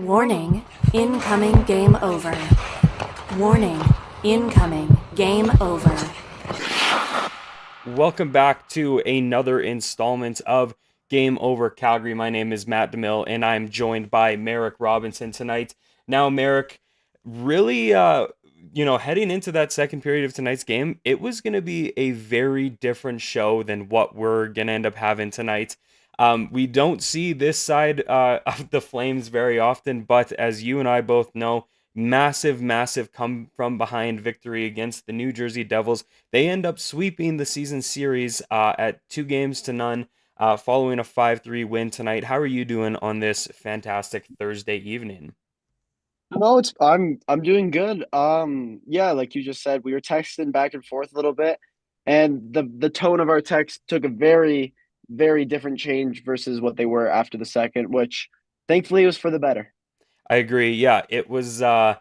Warning, incoming game over. Warning, incoming game over. Welcome back to another installment of Game Over Calgary. My name is Matt DeMille, and I'm joined by Marek Robinson tonight. Now, Marek, really, heading into that second period of tonight's game, it was going to be a very different show than what we're going to end up having tonight. We don't see this side of the Flames very often, but as you and I both know, massive come from behind victory against the New Jersey Devils. They end up sweeping the season series at 2 games to none, following a 5-3 win tonight. How are you doing on this fantastic Thursday evening? No, I'm doing good. Yeah, like you just said, we were texting back and forth a little bit, and the tone of our text took a very different change versus what they were after the second, which thankfully was for the better. I agree. Yeah, it was. I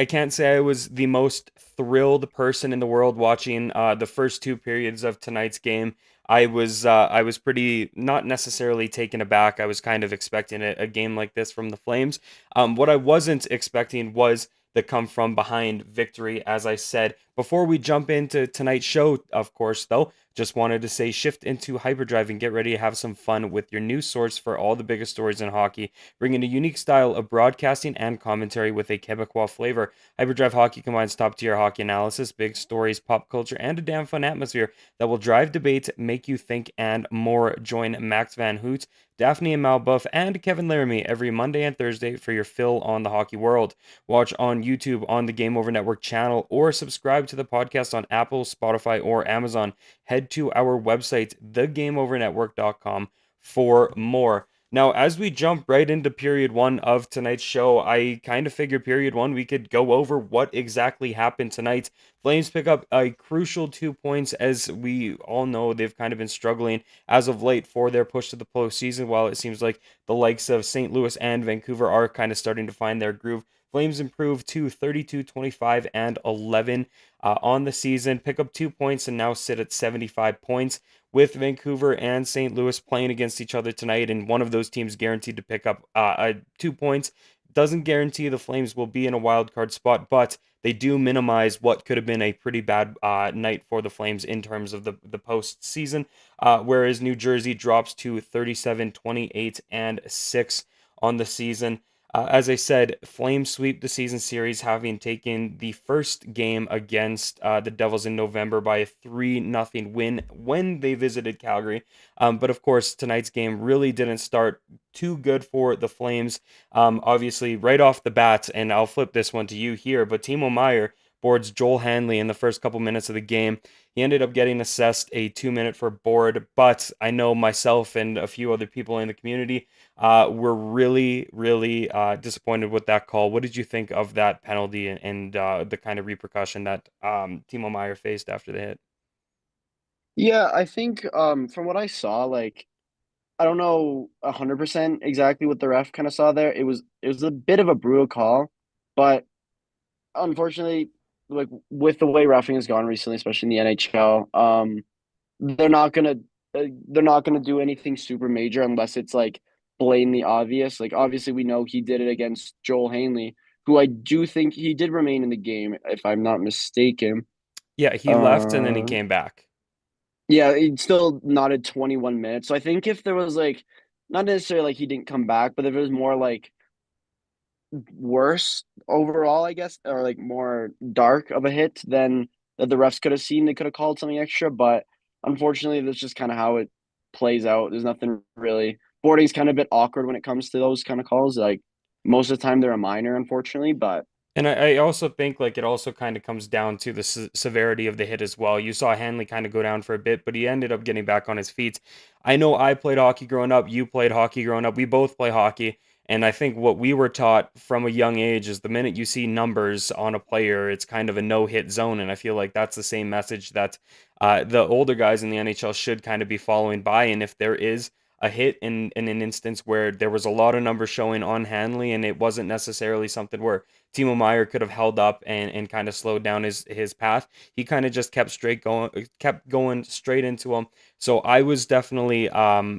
can't say I was the most thrilled person in the world watching the first two periods of tonight's game. I was pretty not necessarily taken aback. I was kind of expecting a game like this from the Flames. What I wasn't expecting was the come from behind victory, as I said. Before we jump into tonight's show, of course, though, just wanted to say shift into hyperdrive and get ready to have some fun with your new source for all the biggest stories in hockey, bringing a unique style of broadcasting and commentary with a Quebecois flavor. Hyperdrive Hockey combines top-tier hockey analysis, big stories, pop culture, and a damn fun atmosphere that will drive debate, make you think, and more. Join Max Van Hoot, Daphne and Malbuff, and Kevin Laramie every Monday and Thursday for your fill on the hockey world. Watch on YouTube on the Game Over Network channel or subscribe to the podcast on Apple, Spotify, or Amazon. Head to our website, thegameovernetwork.com, for more. Now, as we jump right into period one of tonight's show, I kind of figured period one we could go over what exactly happened tonight. Flames pick up a crucial 2 points. As we all know, they've kind of been struggling as of late for their push to the postseason, while it seems like the likes of St. Louis and Vancouver are kind of starting to find their groove. Flames improve to 32, 25, and 11 on the season, pick up 2 points, and now sit at 75 points, with Vancouver and St. Louis playing against each other tonight, and one of those teams guaranteed to pick up 2 points. Doesn't guarantee the Flames will be in a wild card spot, but they do minimize what could have been a pretty bad night for the Flames in terms of the postseason. Whereas New Jersey drops to 37, 28, and 6 on the season. As I said, Flames sweep the season series, having taken the first game against the Devils in November by a 3-0 win when they visited Calgary. But of course, tonight's game really didn't start too good for the Flames. Obviously, right off the bat, and I'll flip this one to you here, but Timo Meier boards Joel Hanley in the first couple minutes of the game. He ended up getting assessed a 2 minute for board, but I know myself and a few other people in the community were really disappointed with that call. What did you think of that penalty and the kind of repercussion that Timo Meyer faced after the hit? Yeah, I think from what I saw, like I don't know 100% exactly what the ref kind of saw there. It was a bit of a brutal call, but unfortunately, like with the way roughing has gone recently, especially in the NHL, they're not gonna they're not gonna do anything super major unless it's like blatantly obvious. Like obviously, we know he did it against Joel Hanley, who I do think he did remain in the game, if I'm not mistaken. Yeah, he left and then he Uh, came back. yeah, he still nodded 21 minutes. So I think if there was like not necessarily like he didn't come back, but if it was more like worse overall, I guess, or like more dark of a hit than that the refs could have seen. They could have called something extra, but unfortunately, that's just kind of how it plays out. There's nothing really. Boarding's kind of a bit awkward when it comes to those kind of calls. Like most of the time, they're a minor, unfortunately. But And I also think like it also kind of comes down to the severity of the hit as well. You saw Hanley kind of go down for a bit, but he ended up getting back on his feet. I know I played hockey growing up. You played hockey growing up. We both play hockey. And I think what we were taught from a young age is the minute you see numbers on a player, it's kind of a no-hit zone. And I feel like that's the same message that the older guys in the NHL should kind of be following by. And if there is a hit in an instance where there was a lot of numbers showing on Hanley and it wasn't necessarily something where Timo Meyer could have held up and kind of slowed down his path. He kind of just kept going straight into him. So I was definitely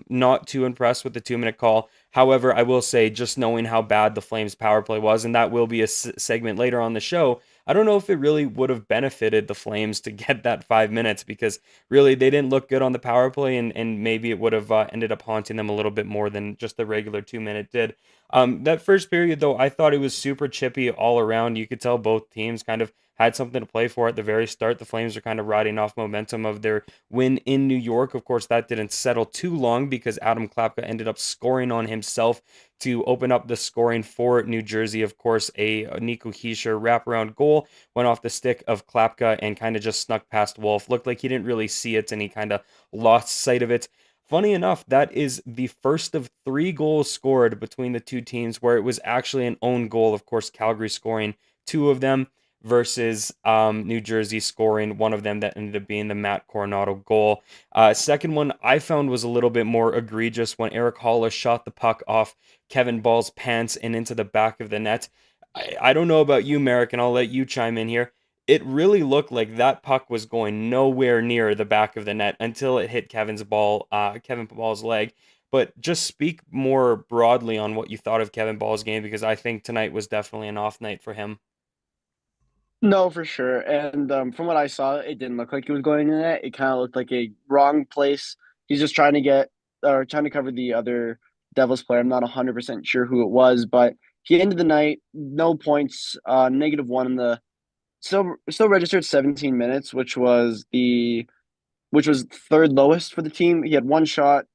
not too impressed with the 2 minute call. However, I will say, just knowing how bad the Flames power play was, and that will be a segment later on the show, I don't know if it really would have benefited the Flames to get that 5 minutes, because really they didn't look good on the power play, and maybe it would have ended up haunting them a little bit more than just the regular 2 minute did. That first period, though, I thought it was super chippy all around. You could tell both teams kind of had something to play for at the very start. The Flames are kind of riding off momentum of their win in New York. Of course, that didn't settle too long because Adam Klapka ended up scoring on himself to open up the scoring for New Jersey. Of course, a Nico Hischier wraparound goal went off the stick of Klapka and kind of just snuck past Wolf. Looked like he didn't really see it and he kind of lost sight of it. Funny enough, that is the first of 3 goals scored between the two teams where it was actually an own goal. Of course, Calgary scoring 2 of them versus New Jersey scoring one of them that ended up being the Matt Coronado goal. Second one I found was a little bit more egregious when Eric Haula shot the puck off Kevin Ball's pants and into the back of the net. I don't know about you, Marek, and I'll let you chime in here. It really looked like that puck was going nowhere near the back of the net until it hit Kevin Ball's leg. But just speak more broadly on what you thought of Kevin Ball's game, because I think tonight was definitely an off night for him. No, for sure. And from what I saw, it didn't look like he was going in it. It kind of looked like a wrong place. He's just trying to get or trying to cover the other Devils player. I'm not 100% sure who it was, but he ended the night no points, -1 in the still registered 17 minutes, which was third lowest for the team. He had one shot,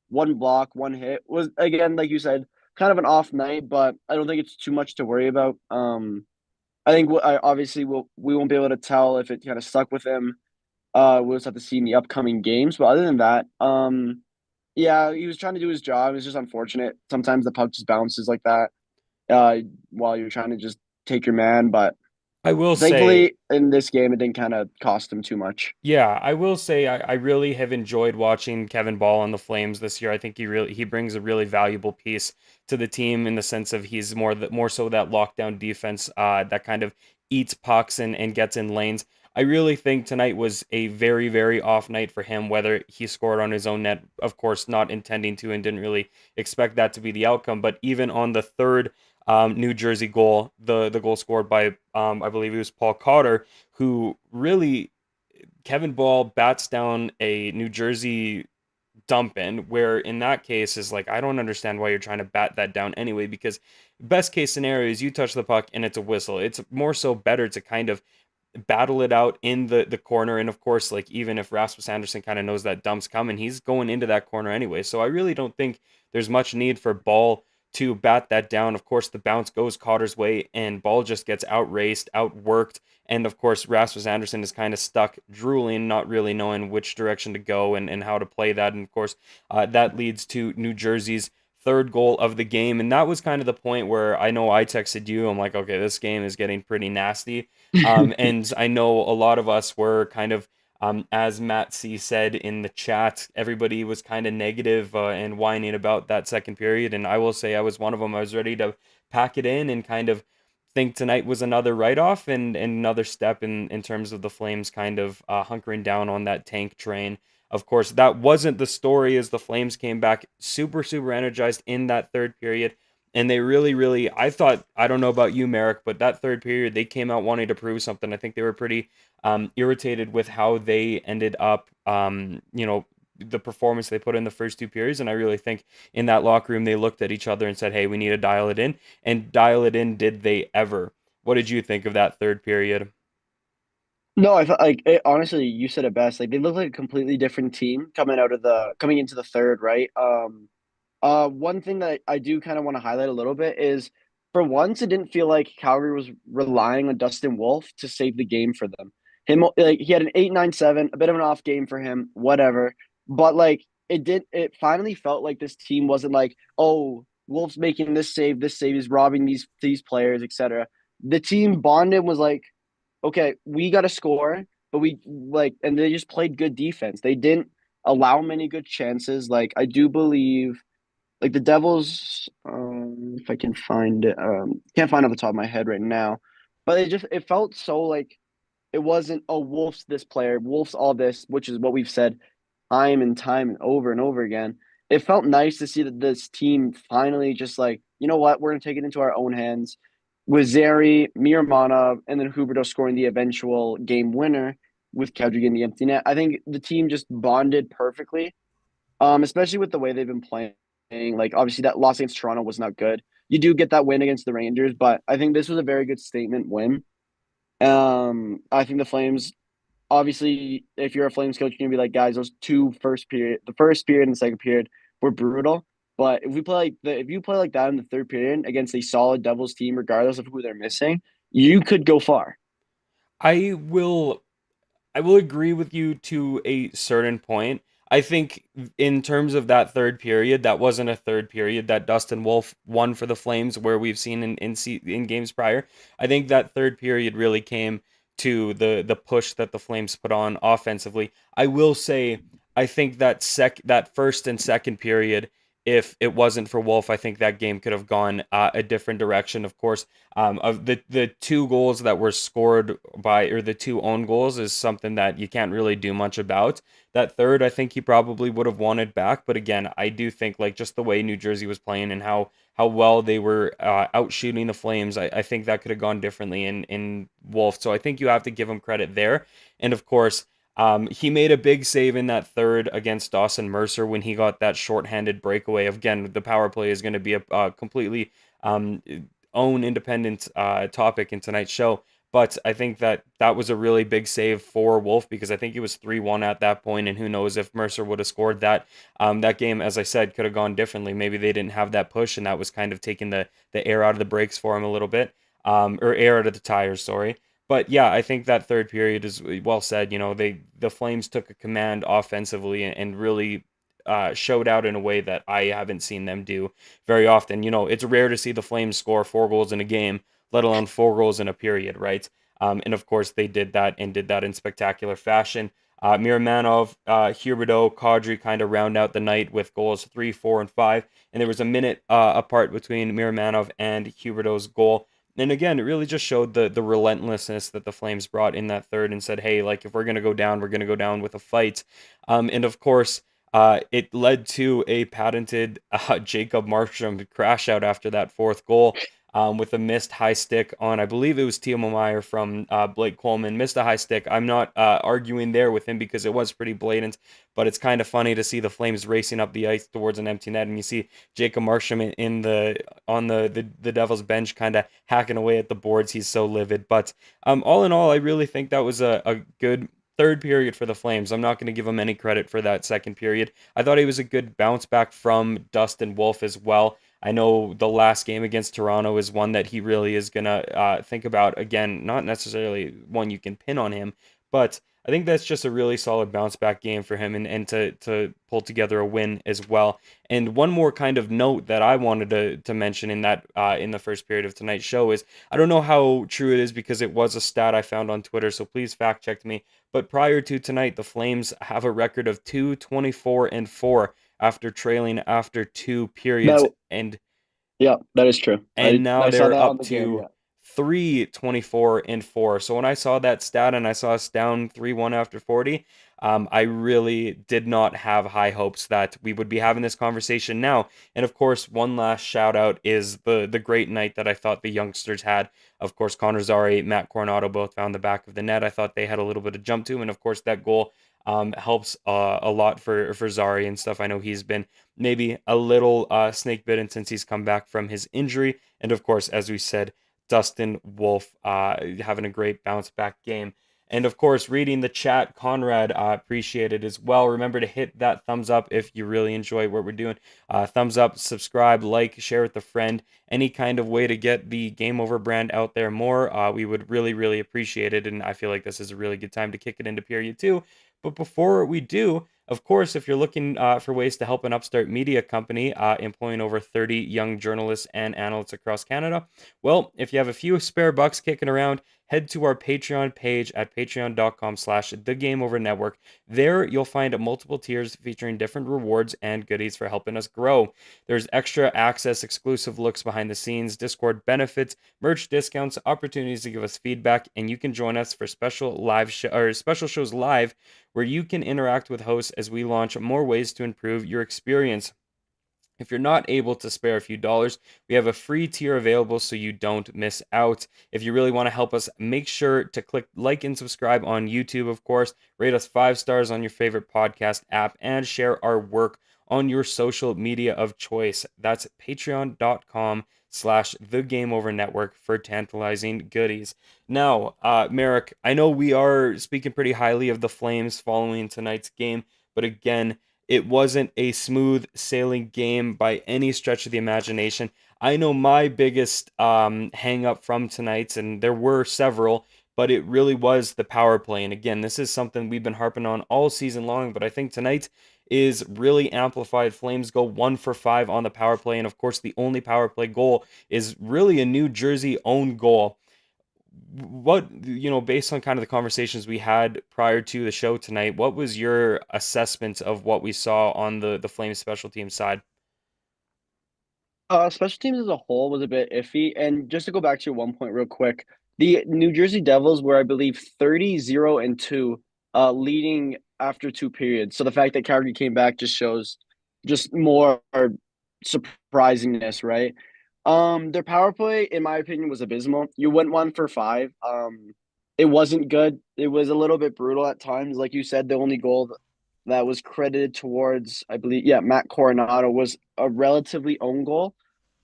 one block, one hit. Was again, like you said, kind of an off night, but I don't think it's too much to worry about. I think obviously we won't be able to tell if it kind of stuck with him. We'll just have to see in the upcoming games. But other than that, yeah, he was trying to do his job. It's just unfortunate. Sometimes the puck just bounces like that uh, while you're trying to just take your man. But I will say, thankfully, in this game, it didn't kind of cost him too much. yeah, I will say I really have enjoyed watching Kevin Ball on the Flames this year. I think he brings a really valuable piece to the team in the sense of he's more so that lockdown defense that kind of eats pucks and gets in lanes. I really think tonight was a very, very off night for him, whether he scored on his own net, of course, not intending to and didn't really expect that to be the outcome. But even on the third New Jersey goal, the goal scored by I believe it was Paul Cotter, who really Kevin Ball bats down a New Jersey dump in, where in that case is like, I don't understand why you're trying to bat that down anyway, because best case scenario is you touch the puck and it's a whistle. It's more so better to kind of battle it out in the corner. And of course, like even if Rasmus Anderson kind of knows that dump's coming, he's going into that corner anyway. So I really don't think there's much need for Ball to bat that down. Of course, the bounce goes Cotter's way and Ball just gets outraced, outworked. And of course, Rasmus Anderson is kind of stuck drooling, not really knowing which direction to go and how to play that. And of course, that leads to New Jersey's third goal of the game. And that was kind of the point where I know I texted you. I'm like, okay, this game is getting pretty nasty. And I know a lot of us were kind of, as Matt C said in the chat, everybody was kind of negative and whining about that second period. And I will say I was one of them. I was ready to pack it in and kind of think tonight was another write-off and another step in terms of the Flames kind of hunkering down on that tank train. Of course, that wasn't the story as the Flames came back super, super energized in that third period. And they really, really, I thought, I don't know about you, Marek, but that third period, they came out wanting to prove something. I think they were pretty irritated with how they ended up, the performance they put in the first 2 periods. And I really think in that locker room, they looked at each other and said, hey, we need to dial it in. And dial it in, did they ever? What did you think of that third period? No, I thought like honestly, you said it best. Like they look like a completely different team coming into the third, right? One thing that I do kind of want to highlight a little bit is for once it didn't feel like Calgary was relying on Dustin Wolf to save the game for them. Him like he had an 8.97, a bit of an off game for him, whatever. But like it finally felt like this team wasn't like, oh, Wolf's making this save is robbing these players, etc. The team bonded was like, okay, we got to score, but we like, and they just played good defense. They didn't allow many good chances. Like I do believe, like the Devils, if I can find it, can't find it off the top of my head right now, but it felt so like it wasn't oh Wolf's this player, Wolf's all this, which is what we've said time and time and over again. it felt nice to see that this team finally just like, you know what, we're gonna take it into our own hands. With Zary, Mirmanov, and then Huberto scoring the eventual game winner with Kadri in the empty net. I think the team just bonded perfectly, especially with the way they've been playing. Like obviously that loss against Toronto was not good. You do get that win against the Rangers, but I think this was a very good statement win. I think the Flames obviously, if you're a Flames coach, you're gonna be like, guys, those the first period and the second period were brutal. But if you play like that in the third period against a solid Devils team, regardless of who they're missing, you could go far. I will I will agree with you to a certain point. I think in terms of that third period, that wasn't a third period that Dustin Wolf won for the Flames, where we've seen in games prior. I think that third period really came to the push that the Flames put on offensively. I will say, I think that first and second period, if it wasn't for Wolf, I think that game could have gone a different direction. Of course, of the two goals that were scored by, or the two own goals, is something that you can't really do much about. That third, I think he probably would have wanted back, but again, I do think like just the way New Jersey was playing and how well they were out shooting the Flames, I think that could have gone differently in Wolf. So I think you have to give him credit there, and of course. He made a big save in that third against Dawson Mercer when he got that shorthanded breakaway. Again, the power play is going to be a completely um, own independent topic in tonight's show. But I think that that was a really big save for Wolf, because I think it was 3-1 at that point, and who knows if Mercer would have scored that. That game, as I said, could have gone differently. Maybe they didn't have that push, and that was kind of taking the air out of the brakes for him a little bit, or air out of the tires. Sorry. But yeah, I think that third period is well said. You know, the Flames took a command offensively and really showed out in a way that I haven't seen them do very often. You know, it's rare to see the Flames score 4 goals in a game, let alone 4 goals in a period, right? And of course, they did that, and did that in spectacular fashion. Miramanov, Huberdeau, Kadri kind of round out the night with goals 3, 4, and 5. And there was a minute apart between Miramanov and Huberdeau's goal. And again, it really just showed the relentlessness that the Flames brought in that third, and said, hey, like if we're gonna go down, we're gonna go down with a fight. And of course, it led to a patented Jacob Markstrom crash out after that fourth goal, with a missed high stick on, I believe it was Timo Meyer from Blake Coleman. Missed a high stick. I'm not arguing there with him, because it was pretty blatant, but it's kind of funny to see the Flames racing up the ice towards an empty net, and you see Jacob Markstrom in the Devils bench kind of hacking away at the boards. He's so livid. But all in all, I really think that was a good third period for the Flames. I'm not going to give him any credit for that second period. I thought he was a good bounce back from Dustin Wolf as well. I know the last game against Toronto is one that he really is going to think about. Again, not necessarily one you can pin on him, but I think that's just a really solid bounce back game for him, and to pull together a win as well. And one more kind of note that I wanted to mention in that in the first period of tonight's show is, I don't know how true it is, because it was a stat I found on Twitter, so please fact check me. But prior to tonight, the Flames have a record of 2-24-4 after trailing after two periods, That and Yeah, that is true. now I saw they're that on up the game. to Yeah. 3-24-4. So when I saw that stat and I saw us down 3-1 after 40, I really did not have high hopes that we would be having this conversation now. And of course, one last shout out is the great night that I thought the youngsters had. Of course, Connor Zary, Matt Coronado both found the back of the net. I thought they had a little bit of jump to them, and of course that goal helps a lot for Zary and stuff. I know he's been maybe a little snake bitten since he's come back from his injury. And of course, as we said, Dustin Wolf having a great bounce back game. And of course, reading the chat, Conrad, appreciate it as well. Remember to hit that thumbs up if you really enjoy what we're doing. Thumbs up, subscribe, like, share with a friend. Any kind of way to get the Game Over brand out there more, we would really, really appreciate it. And I feel like this is a really good time to kick it into period two. But before we do, of course, if you're looking for ways to help an upstart media company employing over 30 young journalists and analysts across Canada, well, if you have a few spare bucks kicking around, head to our Patreon page at patreon.com/thegameovernetwork. There, you'll find multiple tiers featuring different rewards and goodies for helping us grow. There's extra access, exclusive looks behind the scenes, Discord benefits, merch discounts, opportunities to give us feedback, and you can join us for special shows live, where you can interact with hosts as we launch more ways to improve your experience. If you're not able to spare a few dollars, we have a free tier available so you don't miss out. If you really want to help us, make sure to click like and subscribe on YouTube, of course. Rate us 5 stars on your favorite podcast app and share our work on your social media of choice. That's patreon.com/ the Game Over Network for tantalizing goodies. Now, Marek, I know we are speaking pretty highly of the Flames following tonight's game, but again, it wasn't a smooth sailing game by any stretch of the imagination. I know my biggest hang up from tonight's, and there were several, but it really was the power play. And again, this is something we've been harping on all season long, but I think tonight is really amplified. Flames go 1 for 5 on the power play, and of course, the only power play goal is really a New Jersey own goal. What, based on kind of the conversations we had prior to the show tonight, what was your assessment of what we saw on the Flames special team side? Special teams as a whole was a bit iffy. And just to go back to your one point real quick, the New Jersey Devils were, I believe, 30-0-2, leading after two periods. So the fact that Calgary came back just shows just more surprisingness, right? Their power play, in my opinion, was abysmal. You went 1 for 5. It wasn't good. It was a little bit brutal at times. Like you said, the only goal that was credited towards, I believe, yeah, Matt Coronado was a relatively own goal.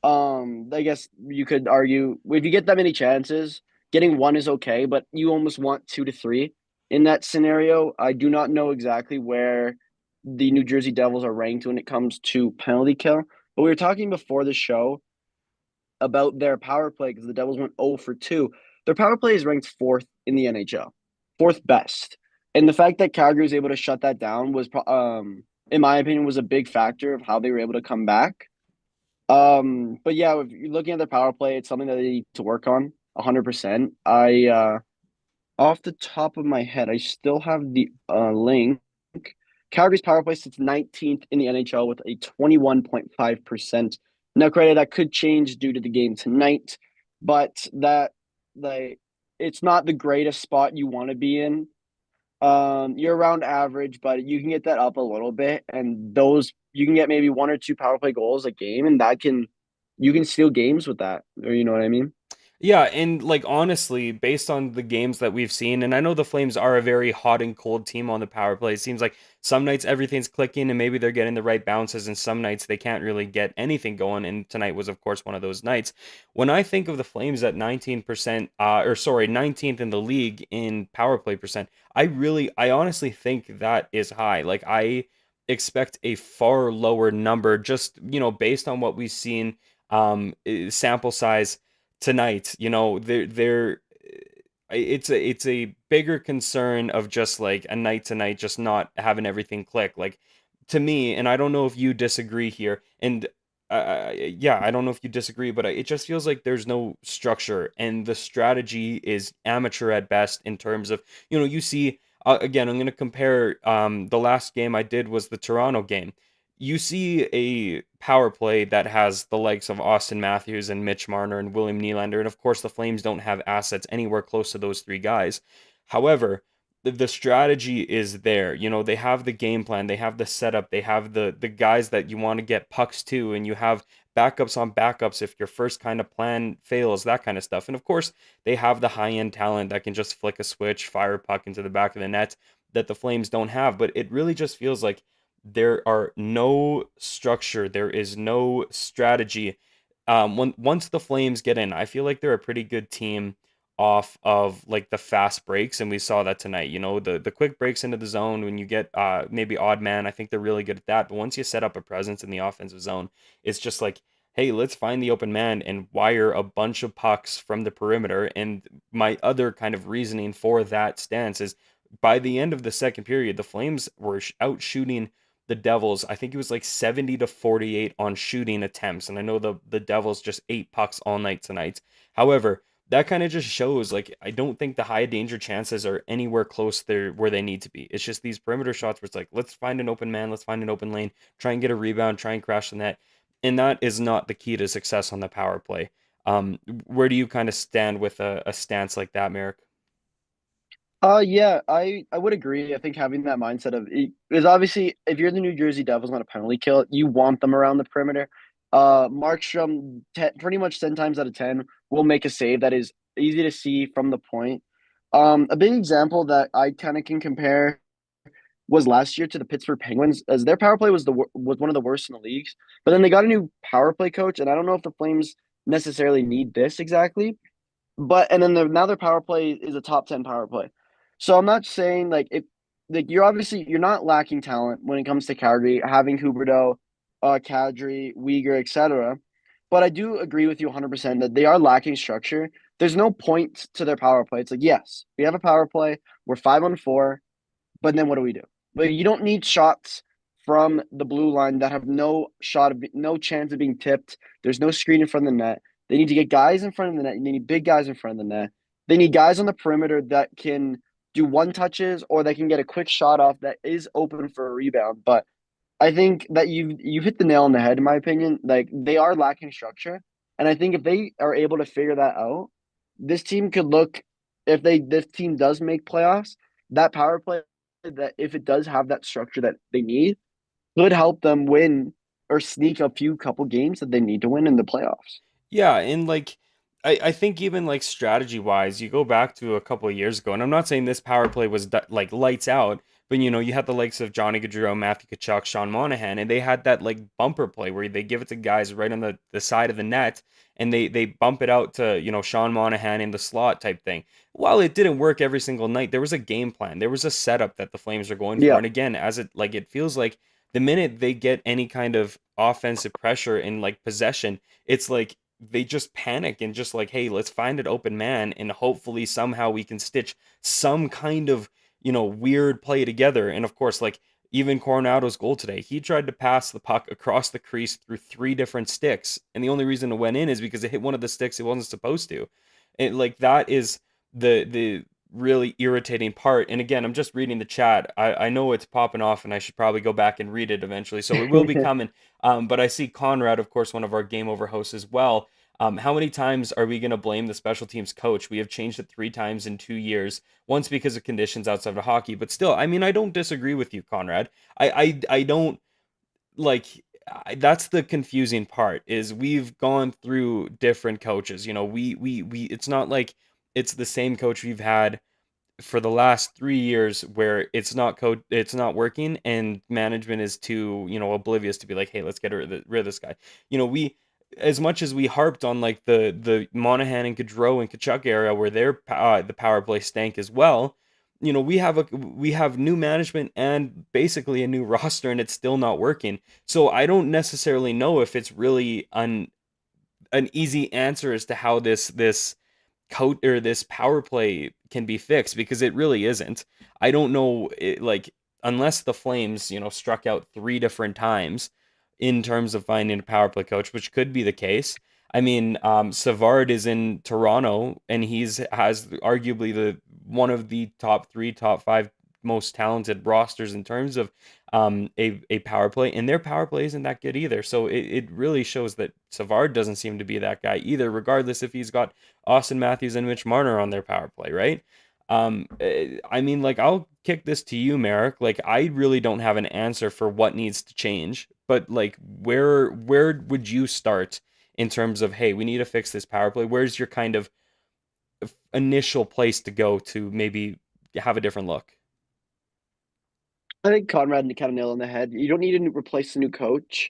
I guess you could argue if you get that many chances, getting one is okay, but you almost want 2 to 3 in that scenario. I do not know exactly where the New Jersey Devils are ranked when it comes to penalty kill, but we were talking before the show about their power play because the Devils went 0 for 2. Their power play is ranked fourth in the NHL, fourth best. And the fact that Calgary was able to shut that down was, in my opinion, was a big factor of how they were able to come back. But yeah, if you're looking at their power play, it's something that they need to work on 100%. Off the top of my head, I still have the link. Calgary's power play sits 19th in the NHL with a 21.5%. Now, granted, that could change due to the game tonight, but it's not the greatest spot you want to be in. You're around average, but you can get that up a little bit, and those you can get maybe 1 or 2 power play goals a game, and you can steal games with that. Or you know what I mean? Yeah, and like honestly, based on the games that we've seen, and I know the Flames are a very hot and cold team on the power play. It seems like some nights everything's clicking and maybe they're getting the right bounces, and some nights they can't really get anything going. And tonight was, of course, one of those nights. When I think of the Flames at 19%, or sorry, 19th in the league in power play percent, I honestly think that is high. Like I expect a far lower number, just based on what we've seen, sample size tonight. It's a bigger concern of just like a night to night just not having everything click, like, to me. And I don't know if you disagree here, and yeah, I don't know if you disagree, but it just feels like there's no structure and the strategy is amateur at best in terms of, you see, again, I'm going to compare, the last game I did was the Toronto game. You see a power play that has the likes of Austin Matthews and Mitch Marner and William Nylander, and of course the Flames don't have assets anywhere close to those three guys. However, the strategy is there. They have the game plan, they have the setup, they have the guys that you want to get pucks to, and you have backups on backups if your first kind of plan fails, that kind of stuff. And of course, they have the high end talent that can just flick a switch, fire a puck into the back of the net that the Flames don't have. But it really just feels like there are no structure, there is no strategy. Once the Flames get in, I feel like they're a pretty good team off of like the fast breaks, and we saw that tonight. The quick breaks into the zone when you get maybe odd man. I think they're really good at that. But once you set up a presence in the offensive zone, it's just like, hey, let's find the open man and wire a bunch of pucks from the perimeter. And my other kind of reasoning for that stance is by the end of the second period, the Flames were out shooting the Devils. I think it was like 70-48 on shooting attempts. And I know the Devils just ate pucks all night tonight. However, that kind of just shows, like, I don't think the high danger chances are anywhere close there where they need to be. It's just these perimeter shots where it's like, let's find an open man, let's find an open lane, try and get a rebound, try and crash the net. And that is not the key to success on the power play. Where do you kind of stand with a stance like that, Merrick? Yeah, I would agree. I think having that mindset of is obviously if you're the New Jersey Devils on a penalty kill, you want them around the perimeter. Markstrom pretty much 10 times out of 10 will make a save that is easy to see from the point. A big example that I kind of can compare was last year to the Pittsburgh Penguins, as their power play was one of the worst in the leagues. But then they got a new power play coach, and I don't know if the Flames necessarily need this exactly, but and then now their power play is a top 10 power play. So I'm not saying like if like you're not lacking talent when it comes to Calgary, having Huberdeau, Kadri, Uyghur, etc. But I do agree with you 100% that they are lacking structure. There's no point to their power play. It's like, yes, we have a power play. We're 5-on-4, but then what do we do? But you don't need shots from the blue line that have no chance of being tipped. There's no screen in front of the net. They need to get guys in front of the net. They need big guys in front of the net. They need guys on the perimeter that can do one touches or they can get a quick shot off that is open for a rebound. But I think that you hit the nail on the head, in my opinion. Like they are lacking structure, and I think if they are able to figure that out, this team could look. If this team does make playoffs, that power play that if it does have that structure that they need, could help them win or sneak a few couple games that they need to win in the playoffs. Yeah, and like I think even like strategy wise, you go back to a couple of years ago, and I'm not saying this power play was like lights out, but you had the likes of Johnny Gaudreau, Matthew Tkachuk, Sean Monahan, and they had that like bumper play where they give it to guys right on the side of the net, and they bump it out to Sean Monahan in the slot type thing. While it didn't work every single night, there was a game plan, there was a setup that the Flames are going for, Yeah, and again, as it feels like the minute they get any kind of offensive pressure in like possession, it's like they just panic and just like, hey, let's find an open man and hopefully somehow we can stitch some kind of, weird play together. And of course, like even Coronado's goal today, he tried to pass the puck across the crease through three different sticks. And the only reason it went in is because it hit one of the sticks it wasn't supposed to. And like that is the really irritating part. And again, I'm just reading the chat. I know it's popping off and I should probably go back and read it eventually. So it will be coming. But I see Conrad, of course, one of our Game Over hosts as well. How many times are we going to blame the special teams coach? We have changed it 3 times in 2 years. Once because of conditions outside of hockey, but still, I mean, I don't disagree with you, Conrad. I don't like. That's the confusing part. Is we've gone through different coaches. We. It's not like it's the same coach we've had for the last 3 years where it's not working and management is too oblivious to be like, hey, let's get rid of this guy. We, as much as we harped on like the Monahan and Gaudreau and Kachuk era where the power play stank as well. We have new management and basically a new roster and it's still not working. So I don't necessarily know if it's really an easy answer as to how this coat or this power play can be fixed because it really isn't. I don't know like unless the Flames, struck out 3 different times in terms of finding a power play coach, which could be the case. I mean, Savard is in Toronto and has arguably the one of the top 3, top 5 most talented rosters in terms of a power play, and their power play isn't that good either. So it really shows that Savard doesn't seem to be that guy either, regardless if he's got Austin Matthews and Mitch Marner on their power play, right? I mean, like, I'll kick this to you, Marek. Like, I really don't have an answer for what needs to change, but like, where would you start in terms of, hey, we need to fix this power play? Where's your kind of initial place to go to maybe have a different look? I think Conrad kind of nailed on the head. You don't need to replace the new coach.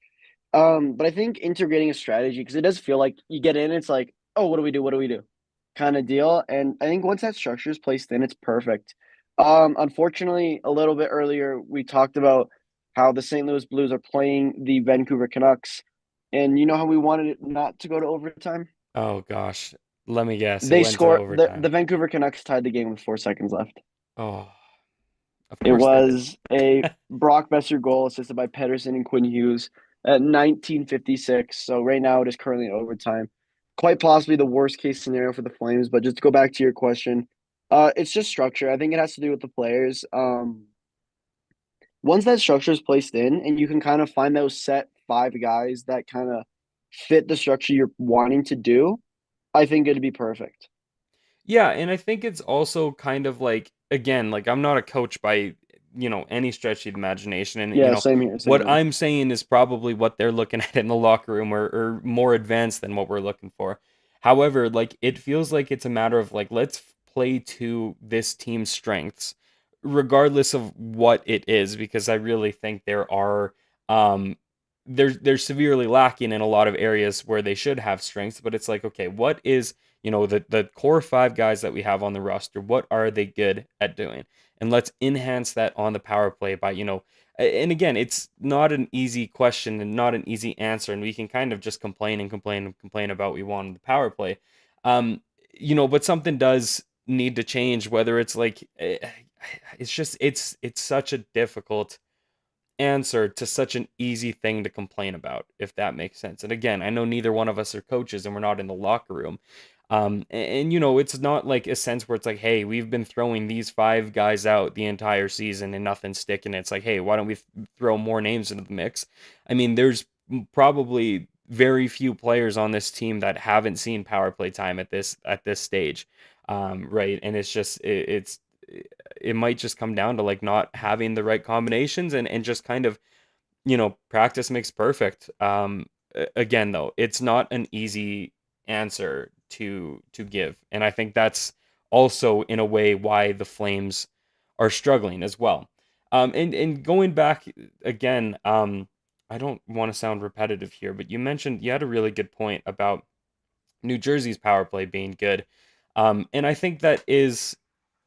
But I think integrating a strategy, because it does feel like you get in, it's like, oh, what do we do? What do we do? Kind of deal. And I think once that structure is placed in, it's perfect. Unfortunately, a little bit earlier, we talked about how the St. Louis Blues are playing the Vancouver Canucks. And you know how we wanted it not to go to overtime? Oh gosh, let me guess. It They went to score the overtime. Vancouver Canucks tied the game with 4 seconds left. Oh, of It course they did. was a Brock Besser goal assisted by Pedersen and Quinn Hughes at 1956. So right now it is currently in overtime. Quite possibly the worst case scenario for the Flames. But just to go back to your question, it's just structure. I think it has to do with the players. Once that structure is placed in, and you can kind of find those set 5 guys that kind of fit the structure you're wanting to do, I think it'd be perfect. Yeah, and I think it's also kind of like again, like I'm not a coach by, any stretch of the imagination. And, Yeah, same here, same what here. I'm saying is probably what they're looking at in the locker room, or more advanced than what we're looking for. However, like it feels like it's a matter of like, let's play to this team's strengths, regardless of what it is, because I really think um, they're severely lacking in a lot of areas where they should have strengths. But it's like, okay, what is, the core five guys that we have on the roster, what are they good at doing? And let's enhance that on the power play by, and again, it's not an easy question and not an easy answer, and we can kind of just complain and complain and complain about what we want in the power play. Um, but something does need to change, whether it's like, it's just, it's such a difficult answer to such an easy thing to complain about, if that makes sense. And again, I know neither one of us are coaches and we're not in the locker room. And, it's not like a sense where it's like, hey, we've been throwing these five guys out the entire season and nothing's sticking. It's like, hey, why don't we throw more names into the mix? I mean, there's probably very few players on this team that haven't seen power play time at this stage, right? And it's just it might just come down to like not having the right combinations, and just kind of, practice makes perfect. Again, though, it's not an easy answer to give, and I think that's also in a way why the Flames are struggling as well. And going back again, I don't want to sound repetitive here, but you had a really good point about New Jersey's power play being good. And I think that is,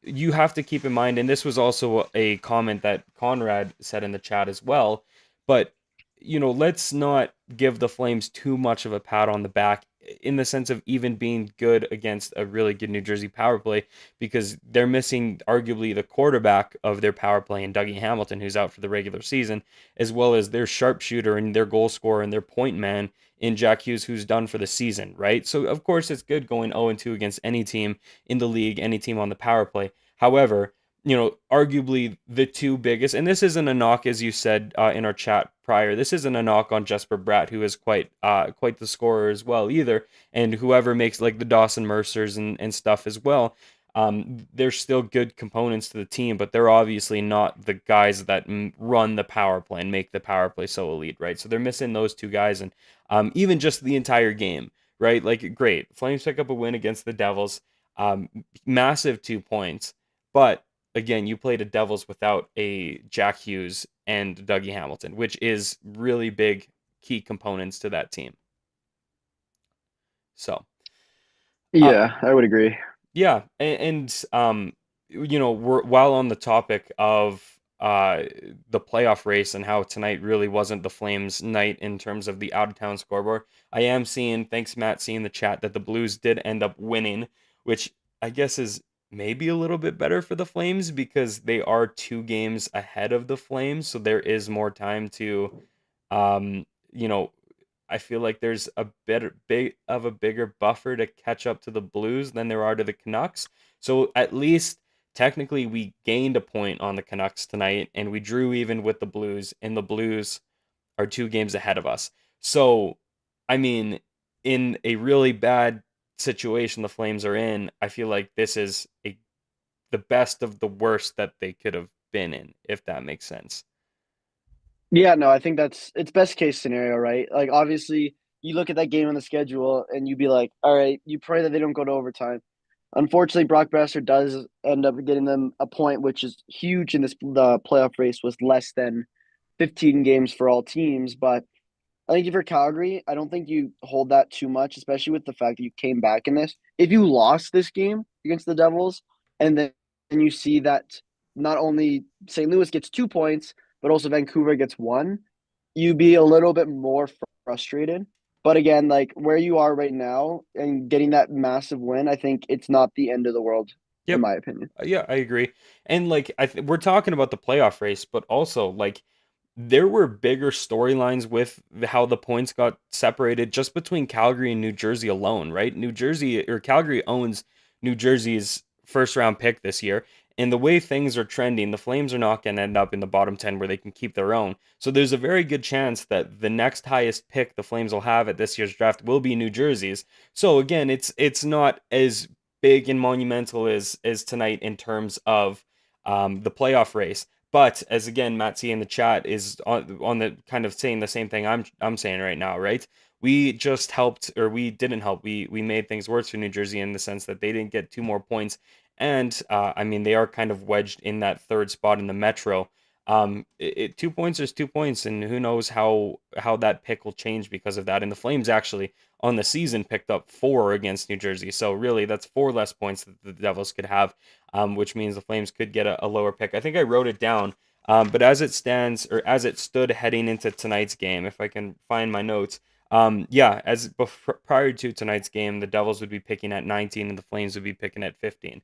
you have to keep in mind, and this was also a comment that Conrad said in the chat as well, but let's not give the Flames too much of a pat on the back in the sense of even being good against a really good New Jersey power play, because they're missing arguably the quarterback of their power play in Dougie Hamilton, who's out for the regular season, as well as their sharpshooter and their goal scorer and their point man in Jack Hughes, who's done for the season, right? So of course it's good going 0-2 against any team in the league, any team on the power play. However, arguably the two biggest, and this isn't a knock, as you said in our chat prior, this isn't a knock on Jesper Bratt, who is quite the scorer as well either, and whoever makes like the Dawson Mercers and stuff as well. They're still good components to the team, but they're obviously not the guys that run the power play and make the power play so elite, right? So they're missing those two guys, and even just the entire game, right? Like, great, Flames pick up a win against the Devils, massive 2 points, but again, you played a Devils without a Jack Hughes and Dougie Hamilton, which is really big key components to that team. So, uh, Yeah, I would agree. yeah, and while on the topic of the playoff race and how tonight really wasn't the Flames' night in terms of the out of town scoreboard, I am seeing, thanks Matt, seeing the chat that the Blues did end up winning, which I guess is maybe a little bit better for the Flames because they are 2 games ahead of the Flames, so there is more time to, um, you know, I feel like there's a bigger buffer to catch up to the Blues than there are to the Canucks. So at least technically we gained a point on the Canucks tonight and we drew even with the Blues, and the Blues are 2 games ahead of us. So I mean, in a really bad situation the Flames are in, I feel like this is the best of the worst that they could have been in, if that makes sense. Yeah, no, I think it's best case scenario, right? Like obviously you look at that game on the schedule and you be like, all right, you pray that they don't go to overtime. Unfortunately, Brock Besser does end up getting them a point, which is huge in the playoff race, was less than 15 games for all teams. But I think if you're Calgary, I don't think you hold that too much, especially with the fact that you came back in this. If you lost this game against the Devils, and then you see that not only St. Louis gets 2 points, but also Vancouver gets one, you'd be a little bit more frustrated. But again, like where you are right now and getting that massive win, I think it's not the end of the world, in Yep. my opinion. Yeah, I agree. And like we're talking about the playoff race, but also like there were bigger storylines with how the points got separated just between Calgary and New Jersey alone, right? New Jersey or Calgary owns New Jersey's first round pick this year. And the way things are trending, the Flames are not going to end up in the bottom 10 where they can keep their own. So there's a very good chance that the next highest pick the Flames will have at this year's draft will be New Jersey's. So again, it's not as big and monumental as tonight in terms of the playoff race. But as again, Matt C in the chat is on the kind of saying the same thing I'm saying right now, right? We just helped, or we didn't help. We made things worse for New Jersey in the sense that they didn't get two more points, and I mean they are kind of wedged in that third spot in the Metro. 2 points is 2 points, and who knows how that pick will change because of that. And the Flames actually on the season picked up 4 against New Jersey, so really that's 4 less points that the Devils could have, which means the Flames could get a lower pick. I think I wrote it down, but as it stands, or as it stood heading into tonight's game, if I can find my notes, yeah, prior to tonight's game, the Devils would be picking at 19 and the Flames would be picking at 15.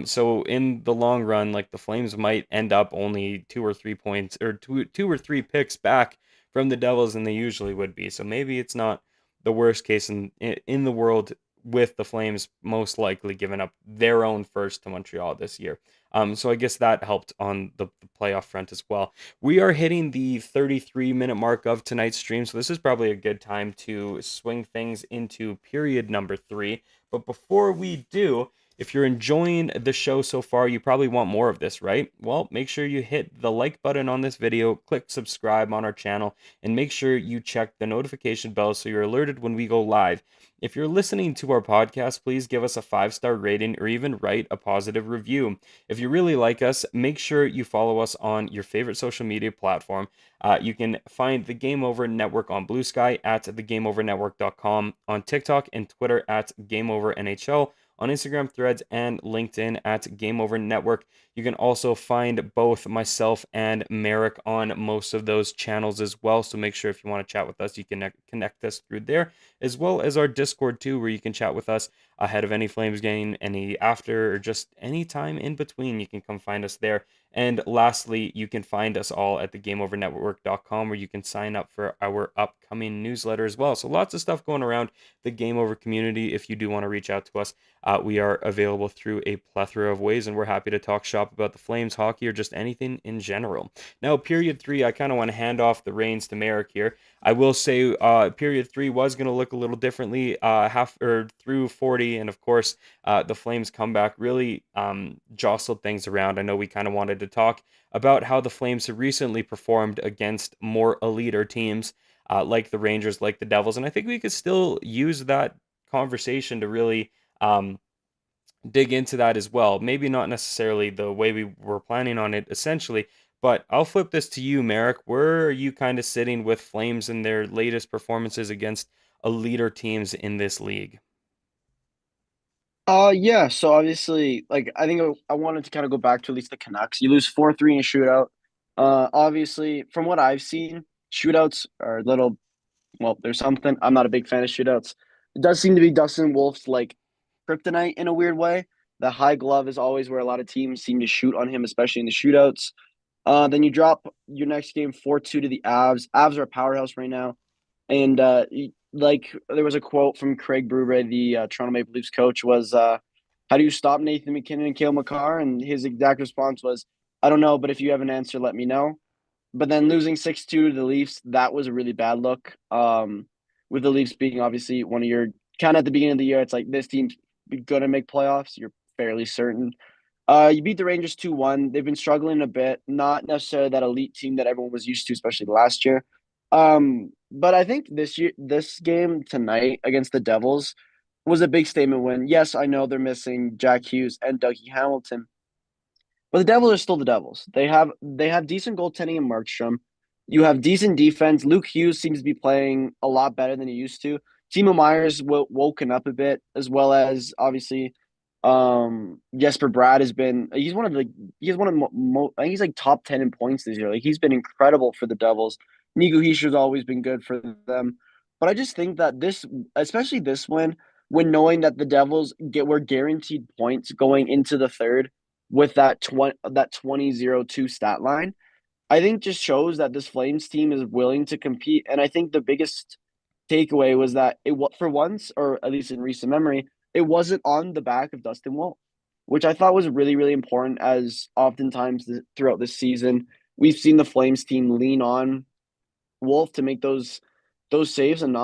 So in the long run, like the Flames might end up only 2 or 3 points, or two or three picks back from the Devils than they usually would be. So maybe it's not the worst case in the world, with the Flames most likely giving up their own first to Montreal this year. So I guess that helped on the playoff front as well. We are hitting the 33-minute mark of tonight's stream, so this is probably a good time to swing things into period number 3. But before we do, if you're enjoying the show so far, you probably want more of this, right? Well, make sure you hit the like button on this video, click subscribe on our channel, and make sure you check the notification bell so you're alerted when we go live. If you're listening to our podcast, please give us a 5-star rating or even write a positive review. If you really like us, make sure you follow us on your favorite social media platform. You can find the Game Over Network on Blue Sky at thegameovernetwork.com, on TikTok and Twitter at GameOverNHL, on Instagram, Threads, and LinkedIn at Game Over Network. You can also find both myself and Marek on most of those channels as well. So make sure if you want to chat with us, you can connect us through there, as well as our Discord too, where you can chat with us ahead of any Flames game, any after, or just any time in between. You can come find us there. And lastly, you can find us all at thegameovernetwork.com, where you can sign up for our upcoming newsletter as well. So lots of stuff going around the Game Over community. If you do want to reach out to us, we are available through a plethora of ways, and we're happy to talk shop about the Flames, hockey, or just anything in general. Now, period 3, I kind of want to hand off the reins to Marek here. I will say period 3 was going to look a little differently through 40, and of course the Flames comeback really jostled things around. I know we kind of wanted to talk about how the Flames have recently performed against more elite teams, like the Rangers, like the Devils, and I think we could still use that conversation to really dig into that as well. Maybe not necessarily the way we were planning on it essentially, but I'll flip this to you, Marek. Where are you kind of sitting with Flames in their latest performances against elite teams in this league? Yeah, so obviously, like I think I wanted to kind of go back to at least the Canucks. You lose 4-3 in a shootout. Obviously, from what I've seen, shootouts are a little, well, there's something. I'm not a big fan of shootouts. It does seem to be Dustin Wolf's like kryptonite in a weird way. The high glove is always where a lot of teams seem to shoot on him, especially in the shootouts. Then you drop your next game 4-2 to the Avs. Avs are a powerhouse right now. And like there was a quote from Craig Berube, the Toronto Maple Leafs coach, was how do you stop Nathan McKinnon and Cale Makar? And his exact response was, I don't know, but if you have an answer, let me know. But then losing 6-2 to the Leafs, that was a really bad look. With the Leafs being obviously one of your kind of at the beginning of the year, it's like this team's gonna make playoffs. You're fairly certain. You beat the Rangers 2-1. They've been struggling a bit, not necessarily that elite team that everyone was used to, especially last year. But I think this game tonight against the Devils was a big statement win. Yes, I know they're missing Jack Hughes and Dougie Hamilton, but the Devils are still the Devils. They have decent goaltending in Markstrom. You have decent defense. Luke Hughes seems to be playing a lot better than he used to. Timo Meyer's woken up a bit, as well as obviously Jesper Brad has been. He's one of I think he's like top 10 in points this year. Like he's been incredible for the Devils. Nico Hischier's always been good for them, but I just think that especially this win, when knowing that the Devils were guaranteed points going into the third with that 20-0-2 stat line, I think just shows that this Flames team is willing to compete. And I think the biggest takeaway was that for once, or at least in recent memory, it wasn't on the back of Dustin Wolf, which I thought was really, really important, as oftentimes throughout this season, we've seen the Flames team lean on Wolf to make those saves and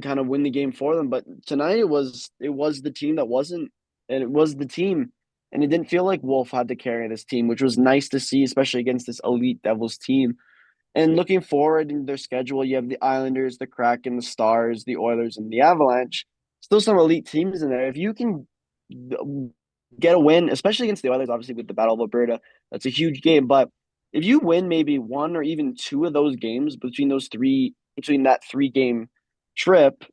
kind of win the game for them. But tonight it was the team that wasn't, and it was the team and it didn't feel like Wolf had to carry this team, which was nice to see, especially against this elite Devils team. And looking forward in their schedule, you have the Islanders, the Kraken, the Stars, the Oilers, and the Avalanche. Still some elite teams in there. If you can get a win, especially against the Oilers, obviously with the Battle of Alberta, that's a huge game. But if you win maybe one or even two of those games between that 3 game trip,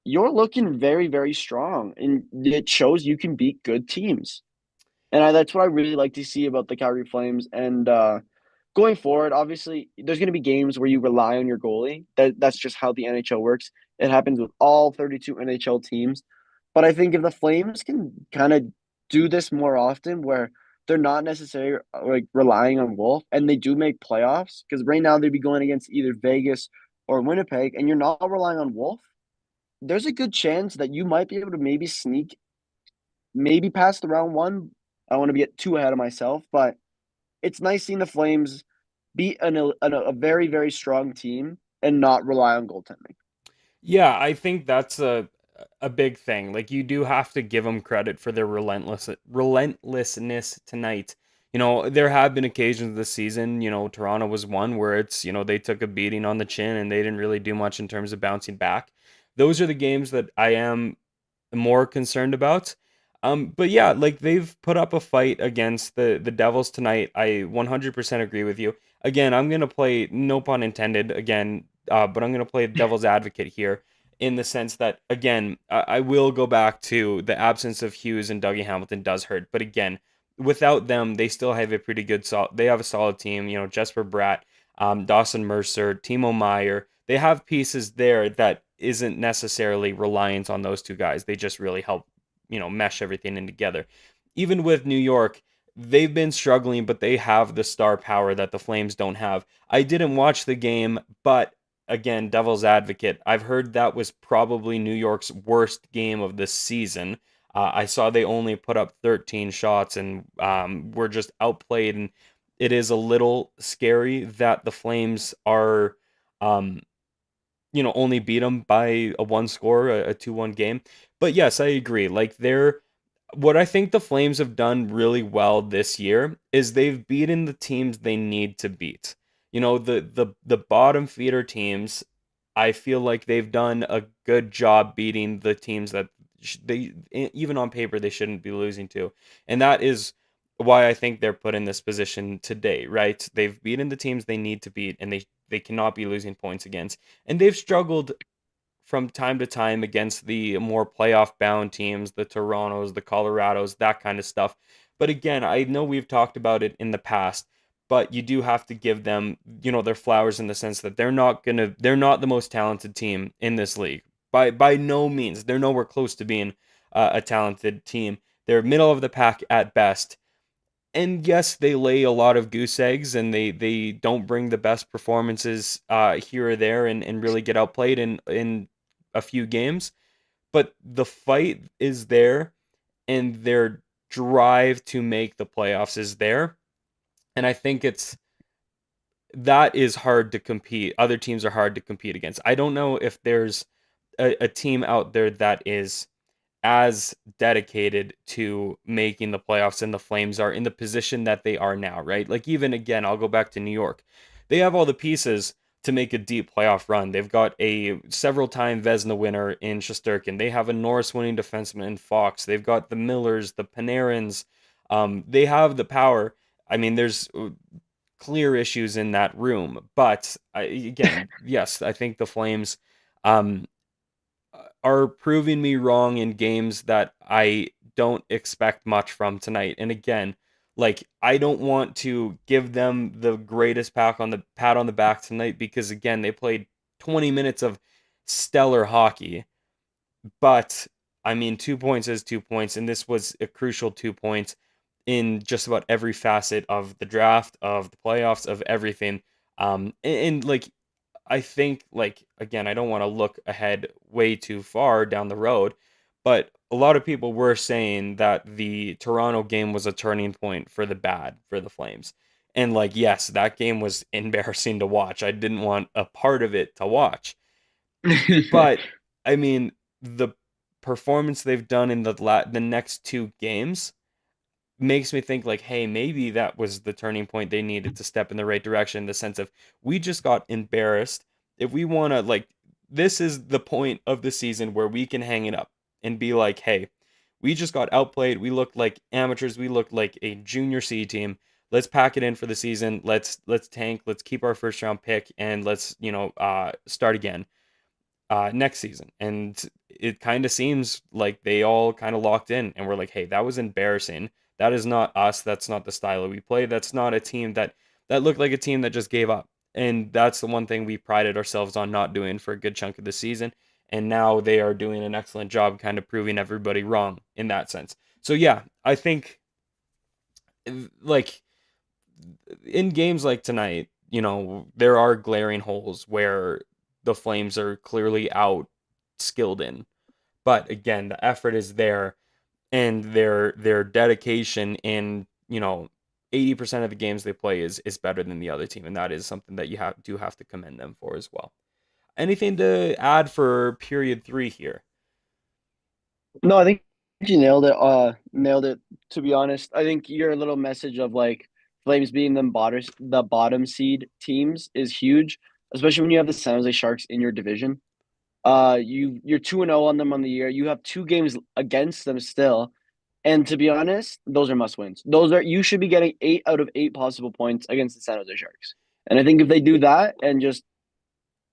you're looking very, very strong. And it shows you can beat good teams. And that's what I really like to see about the Calgary Flames. And going forward, obviously, there's going to be games where you rely on your goalie. That's just how the NHL works. It happens with all 32 NHL teams. But I think if the Flames can kind of do this more often, where they're not necessarily like relying on Wolf, and they do make playoffs, because right now they'd be going against either Vegas or Winnipeg, and you're not relying on Wolf, there's a good chance that you might be able to maybe sneak, maybe past the round one. I don't want to get too ahead of myself, but it's nice seeing the Flames beat a very, very strong team and not rely on goaltending. Yeah, I think that's a big thing. Like you do have to give them credit for their relentlessness tonight. There have been occasions this season, Toronto was one where it's, they took a beating on the chin and they didn't really do much in terms of bouncing back. Those are the games that I am more concerned about. But yeah, like they've put up a fight against the Devils tonight. I 100% agree with you. Again, I'm gonna play, no pun intended, again, but I'm gonna play devil's advocate here in the sense that again, I will go back to the absence of Hughes and Dougie Hamilton does hurt. But again, without them, they still have a pretty good they have a solid team. Jesper Bratt, Dawson Mercer, Timo Meyer. They have pieces there that isn't necessarily reliant on those two guys. They just really help, mesh everything in together. Even with New York, they've been struggling, but they have the star power that the Flames don't have. I didn't watch the game, but again, devil's advocate, I've heard that was probably New York's worst game of the season. I saw they only put up 13 shots and were just outplayed. And it is a little scary that the Flames are um, only beat them by a one score, a 2-1 game. But yes, I agree. Like what I think the Flames have done really well this year is they've beaten the teams they need to beat. The bottom feeder teams, I feel like they've done a good job beating the teams that even on paper they shouldn't be losing to. And that is why I think they're put in this position today, right? They've beaten the teams they need to beat and they cannot be losing points against. And they've struggled from time to time against the more playoff bound teams, the Torontos, the Colorados, that kind of stuff. But again, I know we've talked about it in the past, but you do have to give them, their flowers in the sense that they're not the most talented team in this league. By no means. They're nowhere close to being a talented team. They're middle of the pack at best. And yes, they lay a lot of goose eggs and they don't bring the best performances here or there and really get outplayed in a few games. But the fight is there and their drive to make the playoffs is there. And I think that is hard to compete. Other teams are hard to compete against. I don't know if there's a team out there that is as dedicated to making the playoffs and the Flames are in the position that they are now, right? Like even again, I'll go back to New York. They have all the pieces to make a deep playoff run. They've got a several-time Vezina winner in Shesterkin. They have a Norris winning defenseman in Fox. They've got the Millers, the Panarins. They have the power. I mean, there's clear issues in that room, but again, yes, I think the Flames um, are proving me wrong in games that I don't expect much from tonight. And again, like I don't want to give them the greatest pat on the back tonight because again, they played 20 minutes of stellar hockey. But I mean, 2 points is 2 points, and this was a crucial 2 points in just about every facet of the draft, of the playoffs, of everything. Like I think, like, again, I don't want to look ahead way too far down the road, but a lot of people were saying that the Toronto game was a turning point for the bad for the Flames. And, like, yes, that game was embarrassing to watch. I didn't want a part of it to watch. But, I mean, the performance they've done in the next two games, makes me think like, hey, maybe that was the turning point they needed to step in the right direction in the sense of we just got embarrassed. If we want to like this is the point of the season where we can hang it up and be like, hey, we just got outplayed. We looked like amateurs. We looked like a junior C team. Let's pack it in for the season. Let's tank. Let's keep our first round pick and let's, start again next season. And it kind of seems like they all kind of locked in and we're like, hey, that was embarrassing. That is not us. That's not the style that we play. That's not a team that looked like a team that just gave up. And that's the one thing we prided ourselves on not doing for a good chunk of the season. And now they are doing an excellent job kind of proving everybody wrong in that sense. So yeah, I think like in games like tonight, there are glaring holes where the Flames are clearly out skilled in. But again, the effort is there and their dedication in, 80% of the games they play is better than the other team, and that is something that you have to commend them for as well. Anything to add for period 3 here? No, I think you nailed it. Nailed it. To be honest, I think your little message of like Flames being the bottom seed teams is huge, especially when you have the San Jose Sharks in your division. You're 2-0 on them on the year. You have 2 games against them still, and to be honest, those are must wins. Those are you should be getting 8 out of 8 possible points against the San Jose Sharks. And I think if they do that and just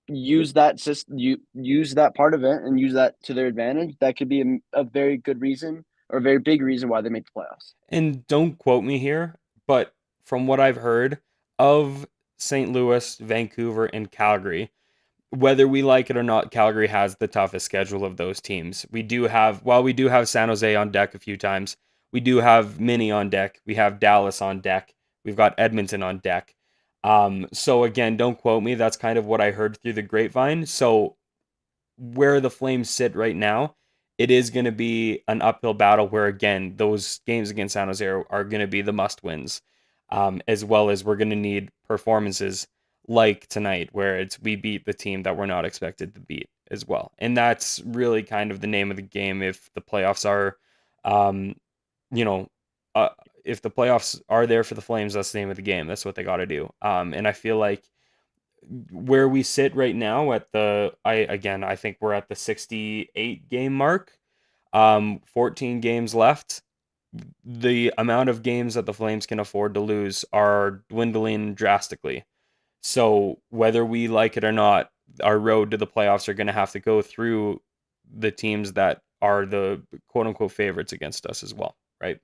use that system, you use that part of it and use that to their advantage, that could be a very good reason or a very big reason why they make the playoffs. And don't quote me here, but from what I've heard of St. Louis, Vancouver, and Calgary, whether we like it or not, Calgary has the toughest schedule of those teams. While we do have San Jose on deck a few times, we do have Mini on deck. We have Dallas on deck. We've got Edmonton on deck. So again, don't quote me. That's kind of what I heard through the grapevine. So where the Flames sit right now, it is going to be an uphill battle where, again, those games against San Jose are going to be the must wins, as well as we're going to need performances like tonight, where it's we beat the team that we're not expected to beat as well. And that's really kind of the name of the game if the playoffs are, um, you know, uh, if the playoffs are there for the Flames, that's the name of the game. That's what they got to do. And I feel like where we sit right now I think we're at the 68 game mark. 14 games left. The amount of games that the Flames can afford to lose are dwindling drastically. So whether we like it or not, our road to the playoffs are going to have to go through the teams that are the quote unquote favorites against us as well, right?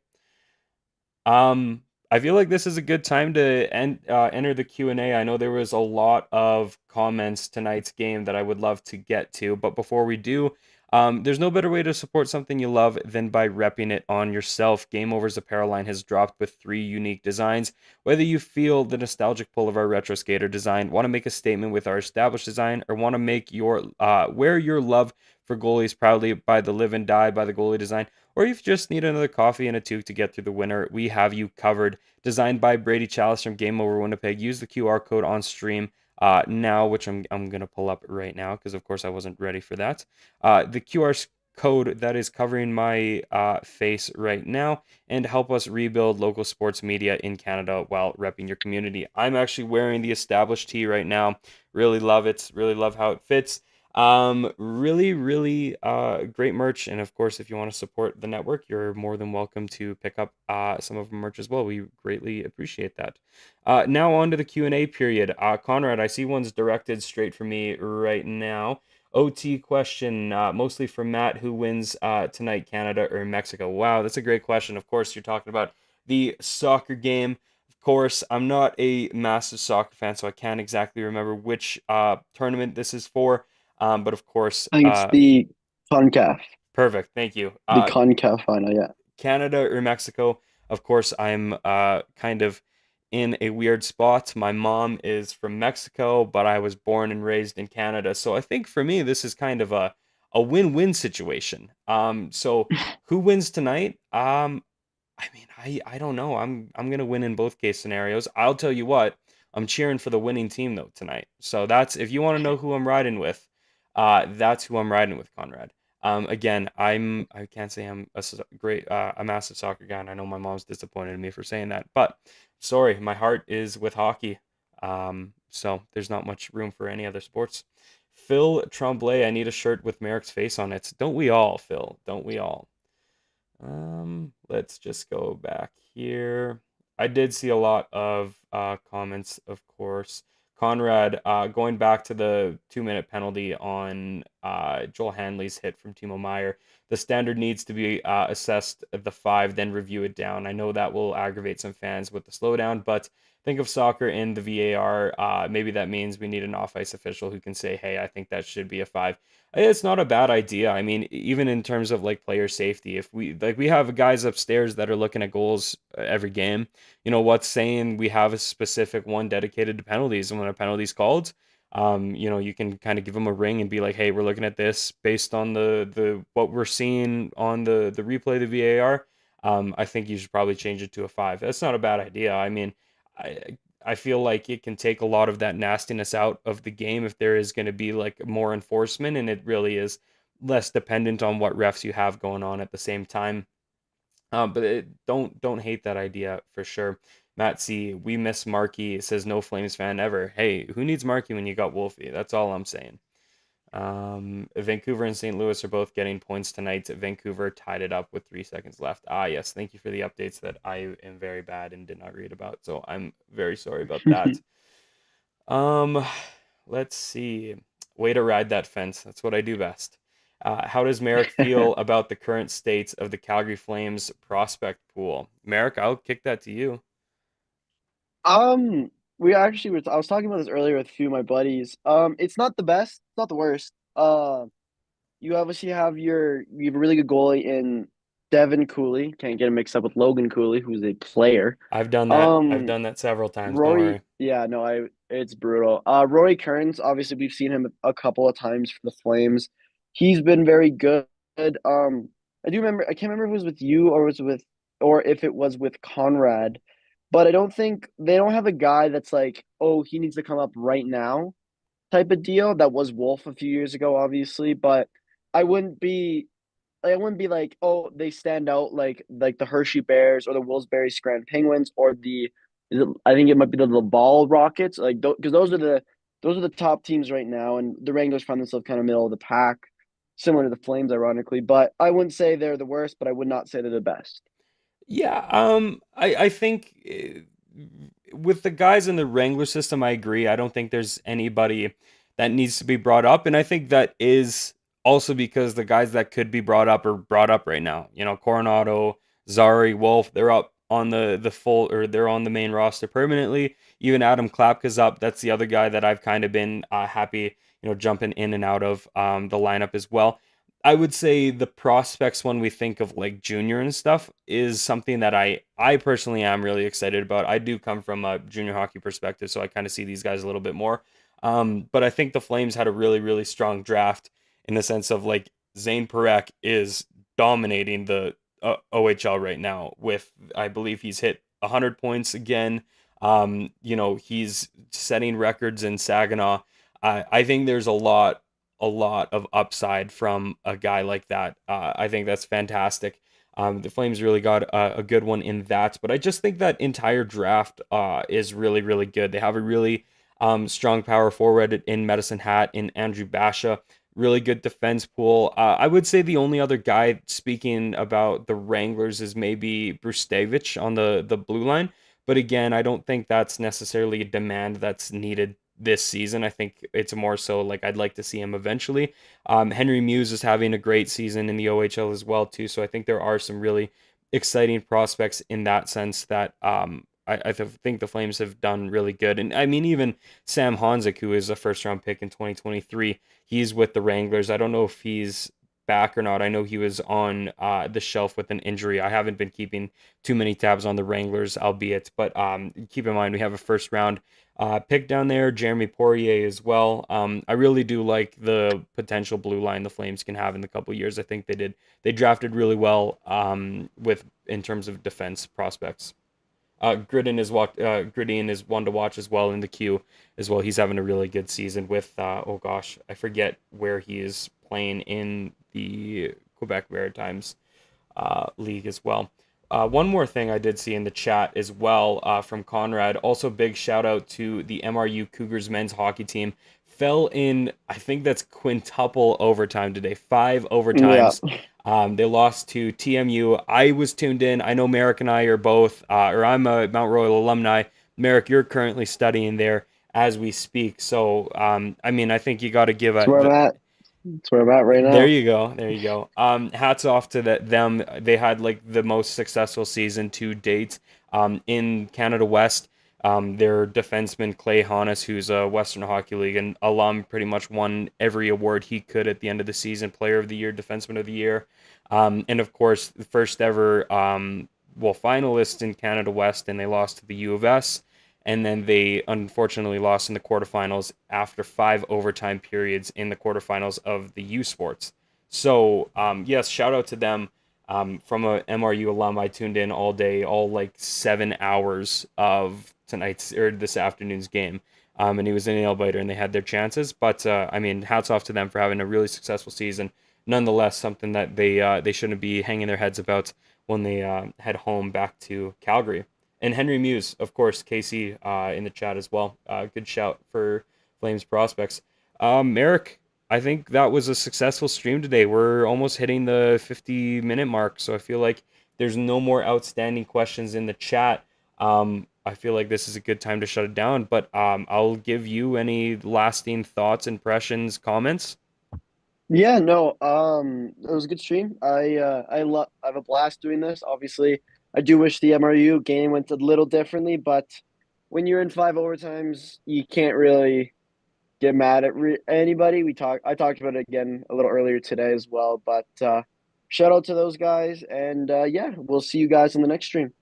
Um, I feel like this is a good time to enter the Q&A. I know there was a lot of comments tonight's game that I would love to get to, but before we do, there's no better way to support something you love than by repping it on yourself. Game Over's apparel line has dropped with 3 unique designs. Whether you feel the nostalgic pull of our retro skater design, want to make a statement with our established design, or want to make your wear your love for goalies proudly by the live and die by the goalie design, or if you just need another coffee and a toque to get through the winter, we have you covered. Designed by Brady Chalice from Game Over Winnipeg. Use the QR code on stream now, which I'm going to pull up right now because, of course, I wasn't ready for that. The QR code that is covering my face right now and help us rebuild local sports media in Canada while repping your community. I'm actually wearing the established tee right now. Really love it. Really love how it fits. Really, really great merch. And of course, if you want to support the network, you're more than welcome to pick up some of the merch as well. We greatly appreciate that. Now on to the Q&A period. Conrad, I see one's directed straight for me right now. OT question, mostly from Matt. Who wins tonight, Canada or Mexico? Wow, that's a great question. Of course, you're talking about the soccer game. Of course, I'm not a massive soccer fan, so I can't exactly remember which tournament this is for. But of course, I think it's the CONCACAF, perfect. Thank you. the CONCACAF final. Yeah. Canada or Mexico? Of course, I'm kind of in a weird spot. My mom is from Mexico, but I was born and raised in Canada. So I think for me, this is kind of a win-win situation. So who wins tonight? I mean, I don't know. I'm gonna win in both case scenarios. I'll tell you what, I'm cheering for the winning team though tonight. So that's if you want to know who I'm riding with, that's who I'm riding with, Conrad. Again, I can't say I'm a massive soccer guy, and I know my mom's disappointed in me for saying that, but sorry, my heart is with hockey. So there's not much room for any other sports. Phil Tremblay, I need a shirt with Marek's face on it. Don't we all, Phil? Don't we all? Let's just go back here. I did see a lot of comments, of course. Conrad, going back to the 2-minute penalty on Joel Hanley's hit from Timo Meyer, the standard needs to be assessed at the 5, then review it down. I know that will aggravate some fans with the slowdown, but think of soccer in the VAR. Maybe that means we need an off-ice official who can say, hey, I think that should be a 5. It's not a bad idea. I mean, even in terms of like player safety, if we have guys upstairs that are looking at goals every game, what's saying we have a specific one dedicated to penalties, and when a penalty's called, you can kind of give them a ring and be like, hey, we're looking at this based on the what we're seeing on the replay, the VAR. I think you should probably change it to a 5. That's not a bad idea. I mean, I I feel like it can take a lot of that nastiness out of the game if there is going to be like more enforcement, and it really is less dependent on what refs you have going on at the same time. Don't hate that idea for sure. Matt C, we miss Markey, says no Flames fan ever. Hey, who needs Markey when you got Wolfie? That's all I'm saying. Vancouver and St. Louis are both getting points tonight. Vancouver tied it up with 3 seconds left. Ah, yes. Thank you for the updates that I am very bad and did not read about. So I'm very sorry about that. Um, let's see. Way to ride that fence. That's what I do best. How does Marek feel about the current state of the Calgary Flames prospect pool? Marek, I'll kick that to you. Um, we actually were. I was talking about this earlier with a few of my buddies. It's not the best. It's not the worst. You obviously you have a really good goalie in Devin Cooley. Can't get him mixed up with Logan Cooley, who's a player. I've done that. I've Um, done that several times. Don't Rory. worry. Yeah, no, it's brutal. Rory Kearns. Obviously, we've seen him a couple of times for the Flames. He's been very good. I do remember. I can't remember if it was with you or if it was with Conrad, but I don't think they don't have a guy that's like, oh, he needs to come up right now type of deal. That was Wolf a few years ago, obviously, but I wouldn't be I wouldn't be like, oh, they stand out like the Hershey Bears or the Willsbury Scranton Penguins or I think it might be the Laval Rockets, like because those are the top teams right now, and the Wranglers find themselves kind of middle of the pack, similar to the Flames, ironically. But I wouldn't say they're the worst, but I would not say they're the best. Yeah, I think with the guys in the Wrangler system, I agree. I don't think there's anybody that needs to be brought up, and I think that is also because the guys that could be brought up are brought up right now. Coronado, Zari, Wolf, they're up on the full, or they're on the main roster permanently. Even Adam Klapka's up. That's the other guy that I've kind of been happy, jumping in and out of the lineup as well. I would say the prospects when we think of like junior and stuff is something that I personally am really excited about. I do come from a junior hockey perspective, so I kind of see these guys a little bit more. But I think the Flames had a really really strong draft in the sense of like Zane Parekh is dominating the OHL right now with I believe he's hit 100 points again. He's setting records in Saginaw. I think there's a lot of upside from a guy like that. I think that's fantastic. The Flames really got a good one in that, but I just think that entire draft is really, really good. They have a really strong power forward in Medicine Hat in Andrew Basha. Really good defense pool. I would say the only other guy speaking about the Wranglers is maybe Brustevich on the blue line. But again, I don't think that's necessarily a demand that's needed this season. I think it's more so like I'd like to see him eventually. Henry Muse is having a great season in the OHL as well too. So I think there are some really exciting prospects in that sense that think the Flames have done really good. And I mean, even Sam Honzik, who is a first round pick in 2023, he's with the Wranglers. I don't know if he's back or not. I know he was on the shelf with an injury. I haven't been keeping too many tabs on the Wranglers, albeit, but keep in mind we have a first round pick down there, Jeremy Poirier as well. I really do like the potential blue line the Flames can have in the couple years. I think they drafted really well with in terms of defense prospects. Gridin is one to watch as well in the queue as well. He's having a really good season with oh gosh, I forget where he is playing in the Quebec Maritimes league as well. One more thing I did see in the chat as well from Conrad. Also, big shout out to the MRU Cougars men's hockey team. Fell in, I think that's quintuple overtime today. 5 Yeah. overtimes. They lost to TMU. I was tuned in. I know Marek and I are both, or I'm a Mount Royal alumni. Marek, you're currently studying there as we speak. So, I mean, I think you got to give That's where I'm at. That's where I'm at right there now. you go. There you go. Hats off to them. They had like the most successful season to date. In Canada West, their defenseman Clay Hannes, who's a Western Hockey League and alum, pretty much won every award he could at the end of the season. Player of the Year, Defenseman of the Year, and of course, the first ever finalist in Canada West, and they lost to the U of S. And then they unfortunately lost in the quarterfinals after 5 overtime periods in the quarterfinals of the U Sports. So, yes, shout out to them. From a MRU alum, I tuned in all day, all like 7 hours of tonight's or this afternoon's game. And he was a nail biter, and they had their chances. But I mean, hats off to them for having a really successful season. Nonetheless, something that they shouldn't be hanging their heads about when they head home back to Calgary. And Henry Muse, of course, Casey in the chat as well. Good shout for Flames prospects. Marek, I think that was a successful stream today. We're almost hitting the 50-minute mark, so I feel like there's no more outstanding questions in the chat. I feel like this is a good time to shut it down, but I'll give you any lasting thoughts, impressions, comments. Yeah, no, it was a good stream. I have a blast doing this. Obviously, I do wish the MRU game went a little differently, but when you're in 5 overtimes, you can't really get mad at anybody. I talked about it again a little earlier today as well, but shout out to those guys, and yeah, we'll see you guys in the next stream.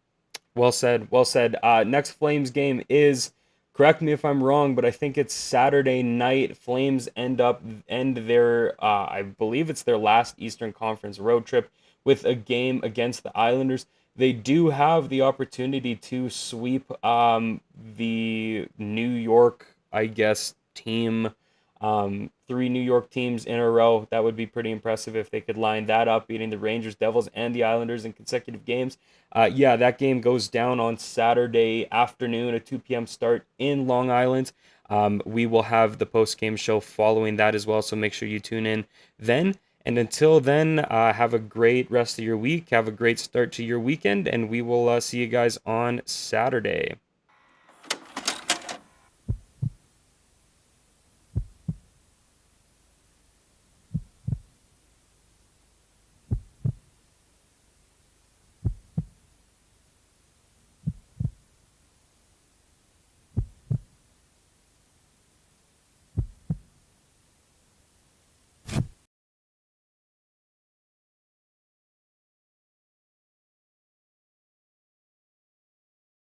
Well said. Well said. Next Flames game is, correct me if I'm wrong, but I think it's Saturday night. Flames end their, I believe it's their last Eastern Conference road trip with a game against the Islanders. They do have the opportunity to sweep the New York, I guess, team. 3 New York teams in a row. That would be pretty impressive if they could line that up, beating the Rangers, Devils, and the Islanders in consecutive games. Yeah, that game goes down on Saturday afternoon, a 2 p.m. start in Long Island. We will have the post-game show following that as well, so make sure you tune in then. And until then, have a great rest of your week. Have a great start to your weekend, and we will see you guys on Saturday.